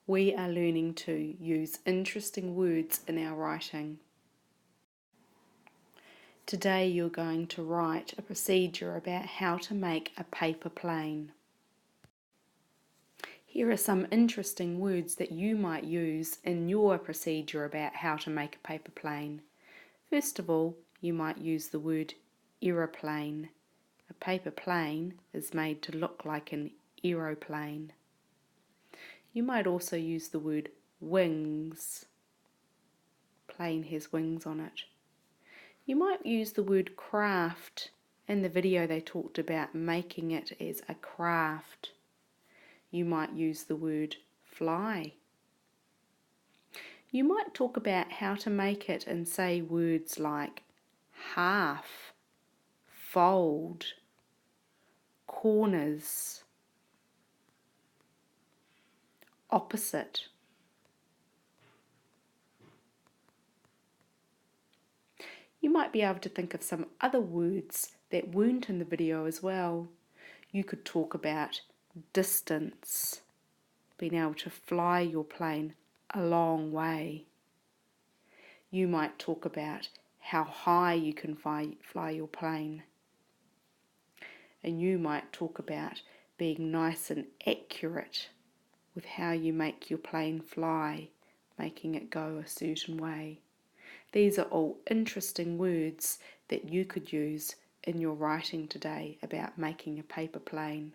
we are learning to use interesting words in our writing. Today you're going to write a procedure about how to make a paper plane. Here are some interesting words that you might use in your procedure about how to make a paper plane. First of all, you might use the word aeroplane. A paper plane is made to look like an aeroplane. You might also use the word wings. Plane has wings on it. You might use the word craft. In the video they talked about making it as a craft. You might use the word fly. You might talk about how to make it and say words like half, fold, corners, opposite. You might be able to think of some other words that weren't in the video as well. You could talk about distance, being able to fly your plane a long way. You might talk about how high you can fly your plane. And you might talk about being nice and accurate with how you make your plane fly, making it go a certain way. These are all interesting words that you could use in your writing today about making a paper plane.